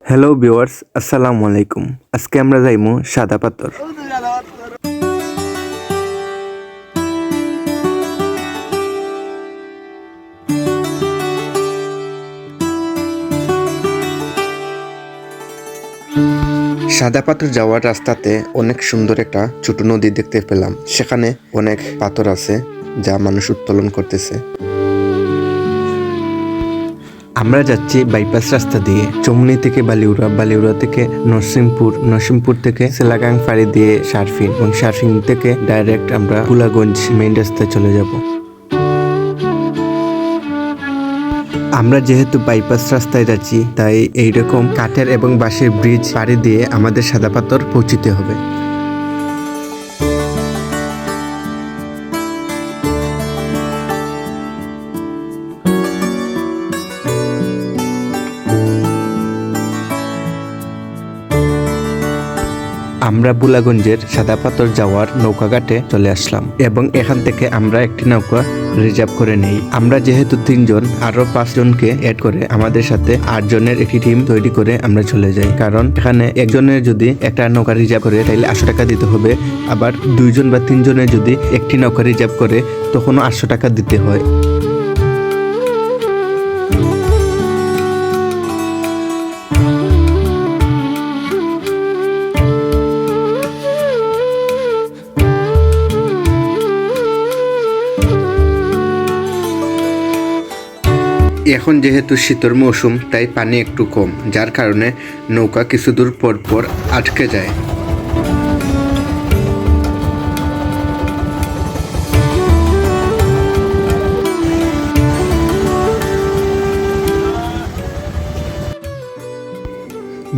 Hello viewers, আসসালামু আলাইকুম। আজকে আমরা যাইমু সাদা পাথর। সাদা পাথর যাওয়ার রাস্তাতে অনেক সুন্দর একটা ছোট নদী দেখতে পেলাম। সেখানে অনেক পাথর আছে যা মানুষ উত্তোলন করতেছে। আমরা যাচ্ছি বাইপাস রাস্তা দিয়ে চমনি থেকে বালিউড়া, বালিউড়া থেকে নরসিংপুর, নরসিংপুর থেকে সেলাগাং ফাঁড়ি দিয়ে সার্ফিং এবং সার্ফিং থেকে ডাইরেক্ট আমরা কুলাগঞ্জ মেইন রাস্তায় চলে যাব। আমরা যেহেতু বাইপাস রাস্তায় যাচ্ছি তাই এইরকম কাঠের এবং বাঁশের ব্রিজ পাড়ি দিয়ে আমাদের সাদা পাথর পৌঁছতে হবে। আমরা বুলাগঞ্জের সাদা পাথর যাওয়ার নৌকাঘাটে চলে আসলাম এবং এখান থেকে আমরা একটি নৌকা রিজার্ভ করে নেই। আমরা যেহেতু 3 জন, আরো 5 জনকে এড করে আমাদের সাথে 8 জনের একটি টিম তৈরি করে আমরা চলে যাই। কারণ এখানে একজনের যদি একটা নৌকা রিজার্ভ করে তাহলে 800 টাকা দিতে হবে, আবার 2 জন বা 3 জনের যদি একটি নৌকা রিজার্ভ করে তখনও 800 টাকা দিতে হয়। এখন যেহেতু শীতের মৌসুম তাই পানি একটু কম, যার কারণে নৌকা কিছু দূর পর পর আটকে যায়।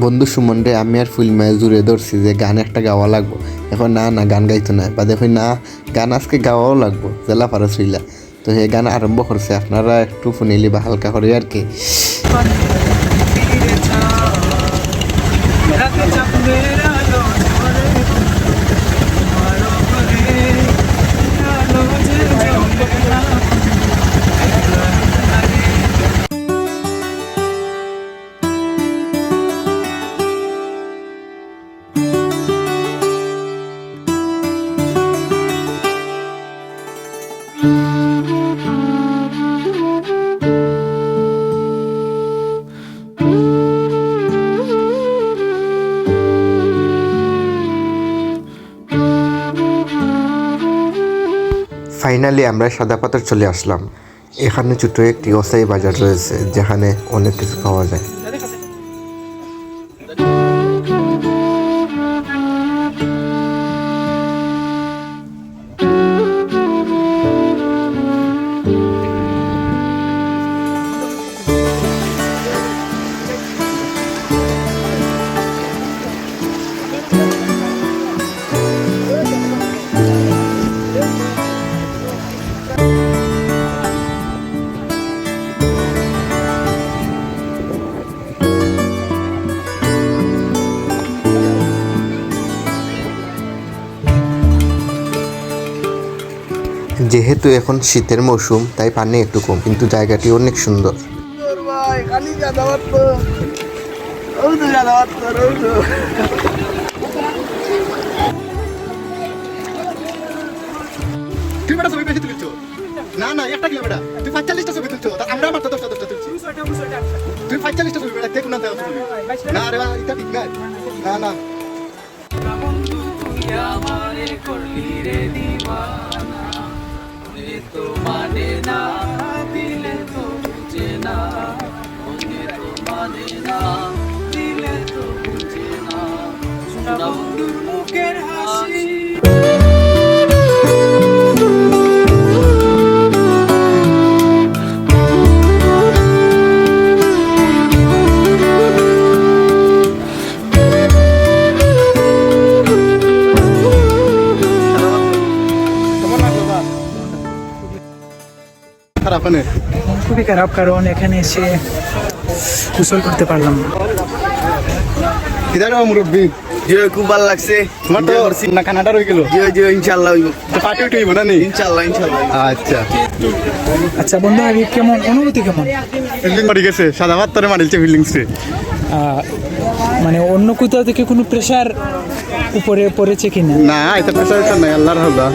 বন্ধু সুমনরে আমি আর ফুলমায় জুড়ে ধরছি যে গান একটা গাওয়া লাগবো। এখন না গান গাইতো না, বাদে না গান আজকে গাওয়াও লাগবো জেলা ফারস হইলা। তো এই গান আরম্ভ করছে, আপনারা একটু শুনিলি বা হালকা করে আর কি। ফাইনালি আমরা সাদা পাথর চলে আসলাম। এখানে ছোট একটি অস্থায়ী বাজার রয়েছে যেখানে অনেক কিছু পাওয়া যায়। যেহেতু এখন শীতের মৌসুম তাই পানি একটু কম, কিন্তু জায়গাটি অনেক সুন্দর। না একটা কিলো বেটা তুই 45টা ছবি তুলছো, আমরা মাত্র 10টা তুলছি। তুই 45টা ছবি বেটা দেখুন না, না রে এটা ঠিক না। না আমারে করলি রে দিওয়ানা, মনে তো মানে না, দিলে তো বুঝে না, মনে তো মানে না, দিলে তো বুঝে না, সোনা বন্ধুর মুখের হাসি। খুবই খারাপ, কারণ এখানে এসে গোসল করতে পারলাম না। কিদার মুরব্বী জি খুব ভালো লাগছে তোমার তো না কানাডা রয়ে গেল জি জি ইনশাআল্লাহ হইব পার্টি উঠে না নি ইনশাআল্লাহ ইনশাআল্লাহ আচ্ছা আচ্ছা বন্ধু আগে কেমন অনুভূতি কেমন? ফিল্ডিং মারি গেছে সাদা ভাত তোরে মারিলছে ফিল্ডিংস রে মানে অন্য কোথাও থেকে কোনো প্রেশার উপরে পড়েছে কিনা? না এটা প্রেসার নাই আল্লাহর হল্লা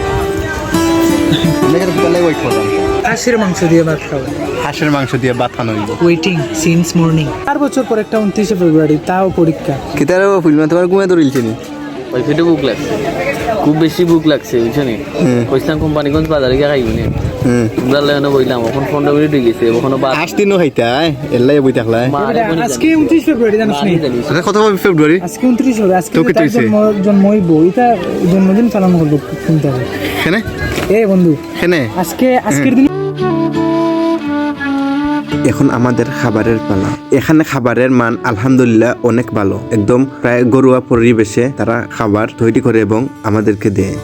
লেগে গেলে ওয়েট করলাম হাঁসের মাংস দিয়ে ভাত খাবো, হাঁসের মাংস দিয়ে ভাত খানো হইব ওয়েটিং সিন্স মর্নিং। 4 বছর পর একটা 29শে ফেব্রুয়ারি, তাও পরীক্ষা। কিতারে ফিল্ম তোমার ঘুমে ধরিলছে নি ওই পেটে বুক লাগছে, খুব বেশি বুক লাগছে বুঝছো নি। কইছিলাম কোম্পানিগঞ্জ বাজারে গিয়ে খাইব নি, তোমরা লাইনে বইলাম এখন 15 মিনিট হয়ে গেছে, এখনো বাদ আজ দিনও খাইতা এল্লাই বই থাকলা আজকে 29 ফেব্রুয়ারি জানিস নি? এটা কত হবে ফেব্রুয়ারি আজকে 29 হবে, আজকে তো কি তার হইছে? জন্ম হইব, এটা জন্মদিন পালন করবো চিন্তা করে। কেনে এ বন্ধু কেনে আজকের দিন এখন আমাদের খাবারের পালা। এখানে খাবারের মান আলহামদুলিল্লাহ অনেক ভালো, একদম প্রায় ঘরোয়া পরিবেশে তারা খাবার তৈরি করে এবং আমাদেরকে দেয়।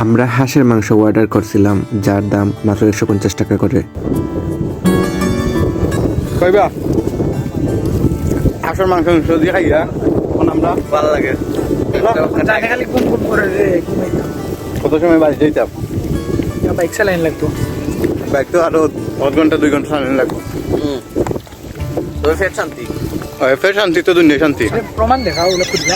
আমরা হাঁসের মাংস অর্ডার করছিলাম, যার দাম মাত্র 150 টাকা করে। কইবা হাঁসের মাংস দিয়ে খাইয়া এখন আমরা ভালো লাগে খালি কোন কোন করে রে কত সময় বাড়ি যাইতাম বাইক চালাইন লাগতো। বাইক তো আরো 1 ঘন্টা 2 ঘন্টা চালানো লাগবে তোর ফের শান্তি ফের শান্তি তো দুনিয়া শান্তি প্রমাণ দেখাও ওগুলো খুঁজবা।